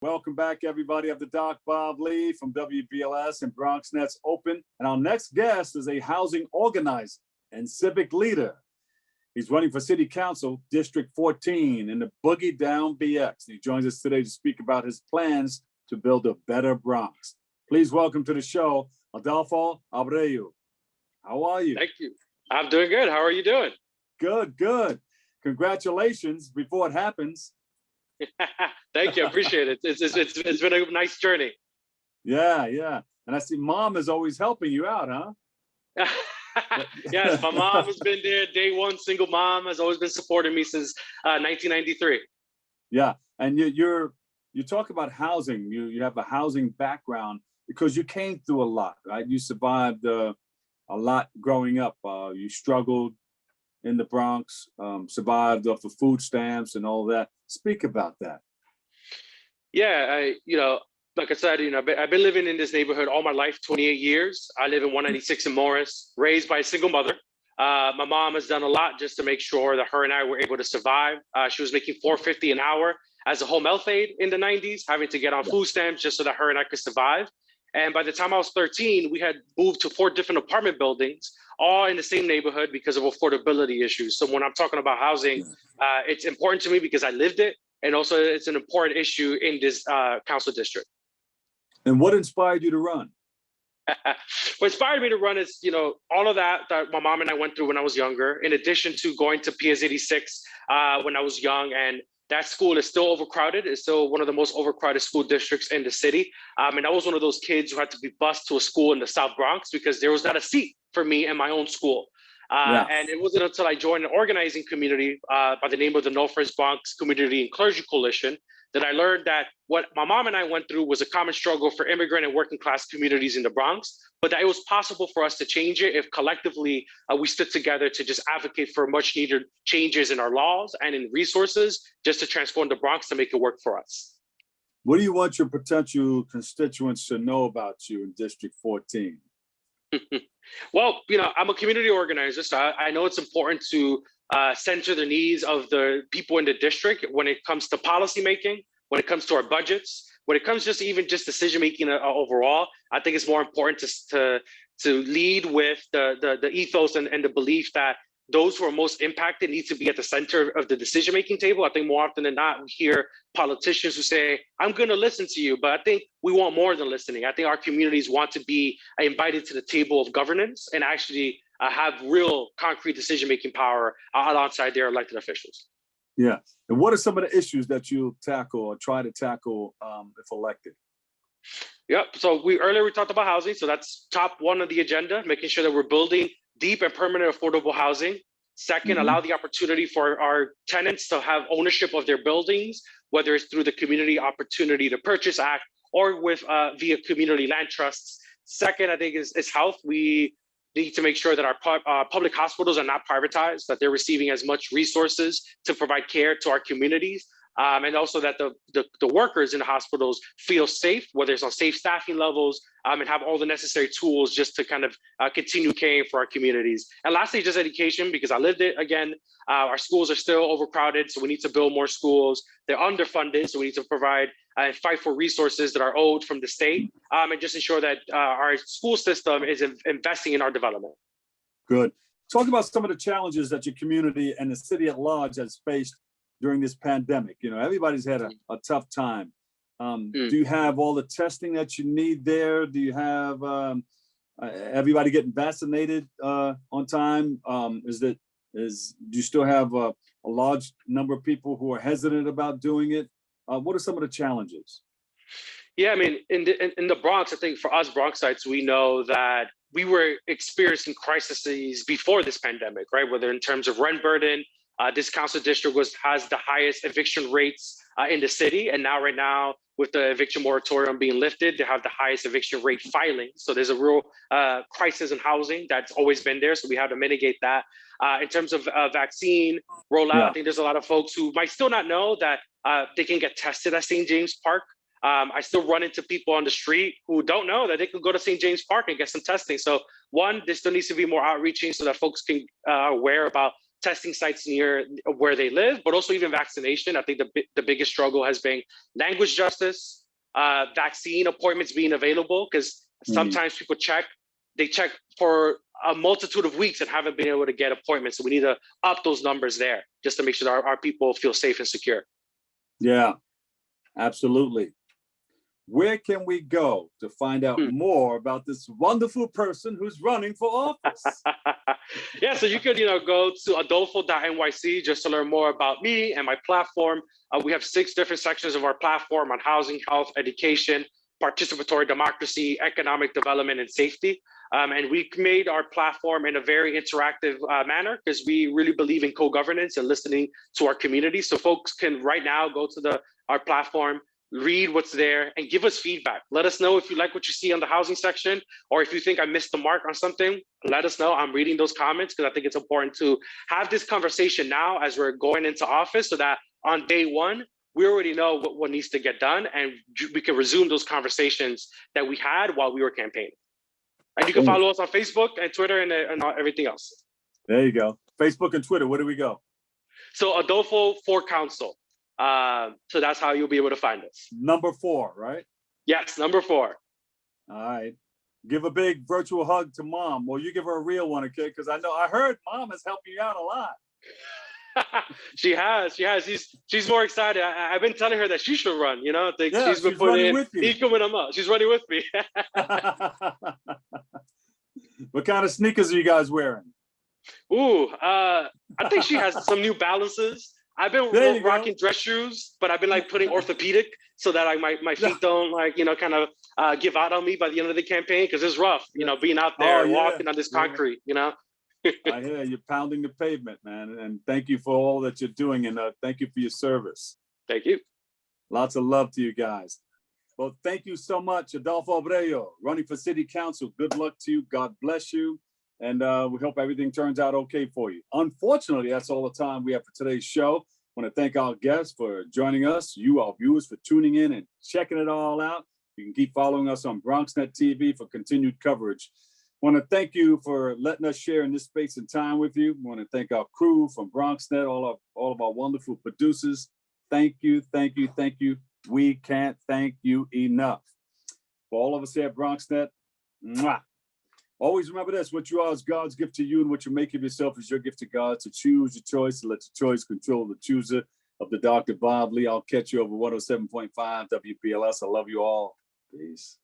Welcome back, everybody. I'm the Doc Bob Lee from WBLS and Bronx Nets Open. And our next guest is a housing organizer and civic leader. He's running for City Council, District 14 in the Boogie Down BX. He joins us today to speak about his plans to build a better Bronx. Please welcome to the show, Adolfo Abreu. How are you? Thank you. I'm doing good. How are you doing? Good, good. Congratulations before it happens. Thank you. I appreciate it. It's been a nice journey. Yeah. And I see Mom is always helping you out, huh? Yes, my mom has been there day one. Single mom has always been supporting me since 1993. Yeah, and you talk about housing. You have a housing background because you came through a lot, right? You survived a lot growing up. You struggled in the Bronx, survived off of food stamps and all that. Speak about that. Yeah, like I said, I've been living in this neighborhood all my life, 28 years. I live in 196 in Morris, raised by a single mother. My mom has done a lot just to make sure that her and I were able to survive. She was making $4.50 an hour as a home health aide in the 90s, having to get on food stamps just so that her and I could survive. And by the time I was 13, we had moved to 4 different apartment buildings, all in the same neighborhood because of affordability issues. So when I'm talking about housing, it's important to me because I lived it. And also it's an important issue in this council district. And what inspired you to run? What inspired me to run is, all of that my mom and I went through when I was younger, in addition to going to PS 86 when I was young. And that school is still overcrowded. It's still one of the most overcrowded school districts in the city. And I was one of those kids who had to be bused to a school in the South Bronx because there was not a seat for me in my own school. And it wasn't until I joined an organizing community by the name of the Northwest Bronx Community and Clergy Coalition that I learned that what my mom and I went through was a common struggle for immigrant and working class communities in the Bronx, but that it was possible for us to change it if collectively we stood together to just advocate for much needed changes in our laws and in resources just to transform the Bronx to make it work for us. What do you want your potential constituents to know about you in District 14? Well, I'm a community organizer, so I know it's important to center the needs of the people in the district when it comes to policymaking, when it comes to our budgets, when it comes just decision making overall. I think it's more important to lead with the ethos and the belief that those who are most impacted need to be at the center of the decision-making table. I think more often than not, we hear politicians who say, I'm going to listen to you, but I think we want more than listening. I think our communities want to be invited to the table of governance and actually have real concrete decision-making power alongside their elected officials. Yeah. And what are some of the issues that you'll tackle or try to tackle if elected? Yep. So earlier we talked about housing. So that's top one on the agenda, making sure that we're building deep and permanent affordable housing. Second, allow the opportunity for our tenants to have ownership of their buildings, whether it's through the Community Opportunity to Purchase Act or with via community land trusts. Second, I think is health. We need to make sure that our public hospitals are not privatized, that they're receiving as much resources to provide care to our communities. And also that the workers in the hospitals feel safe, whether it's on safe staffing levels, and have all the necessary tools just to kind of continue caring for our communities. And lastly, just education, because I lived it again. Our schools are still overcrowded, so we need to build more schools. They're underfunded, so we need to provide and fight for resources that are owed from the state, and just ensure that our school system is investing in our development. Good. Talk about some of the challenges that your community and the city at large has faced during this pandemic. Everybody's had a tough time. Do you have all the testing that you need there? Do you have everybody getting vaccinated on time? Do you still have a large number of people who are hesitant about doing it? What are some of the challenges? Yeah, I mean, in the Bronx, I think for us Bronxites, we know that we were experiencing crises before this pandemic, right? Whether in terms of rent burden, this council district has the highest eviction rates in the city. And right now, with the eviction moratorium being lifted, they have the highest eviction rate filing. So there's a real crisis in housing that's always been there. So we have to mitigate that. In terms of vaccine rollout, I think there's a lot of folks who might still not know that they can get tested at St. James Park. I still run into people on the street who don't know that they could go to St. James Park and get some testing. So one, there still needs to be more outreaching so that folks can aware about testing sites near where they live, but also even vaccination. I think the biggest struggle has been language justice, vaccine appointments being available, because sometimes people they check for a multitude of weeks and haven't been able to get appointments. So we need to up those numbers there just to make sure that our people feel safe and secure. Yeah, absolutely. Where can we go to find out more about this wonderful person who's running for office? Yeah, so you could, go to adolfo.nyc just to learn more about me and my platform. We have 6 different sections of our platform on housing, health, education, participatory democracy, economic development, and safety. And we made our platform in a very interactive manner because we really believe in co-governance and listening to our community. So folks can right now go to our platform, read what's there, and give us feedback. Let us know if you like what you see on the housing section, or if you think I missed the mark on something, let us know. I'm reading those comments because I think it's important to have this conversation now as we're going into office so that on day one, we already know what needs to get done, and we can resume those conversations that we had while we were campaigning. And you can follow us on Facebook and Twitter and everything else. There you go. Facebook and Twitter, where do we go? So Adolfo for Council. So that's how you'll be able to find us. Number 4, right? Yes, number 4. All right. Give a big virtual hug to Mom. Well, you give her a real one, okay? Because I heard Mom is helping you out a lot. She has. She's more excited. I've been telling her that she should run. She's been putting in. She's running with me. What kind of sneakers are you guys wearing? Ooh, I think she has some New Balances. I've been rocking dress shoes, but I've been putting orthopedic so that my feet don't kind of give out on me by the end of the campaign, because it's rough, being out there walking on this concrete, I hear you're pounding the pavement, man. And thank you for all that you're doing, and thank you for your service. Thank you. Lots of love to you guys. Well, thank you so much, Adolfo Abreu, running for city council. Good luck to you. God bless you. And we hope everything turns out okay for you. Unfortunately, that's all the time we have for today's show. I want to thank our guests for joining us, you, our viewers, for tuning in and checking it all out. You can keep following us on BronxNet TV for continued coverage. I want to thank you for letting us share in this space and time with you. I want to thank our crew from BronxNet, all of our wonderful producers. Thank you, thank you, thank you. We can't thank you enough. For all of us here at BronxNet, mwah. Always remember this: what you are is God's gift to you, and what you make of yourself is your gift to God. So choose your choice and let your choice control the chooser of the Dr. Bob Lee. I'll catch you over 107.5 WPLS. I love you all. Peace.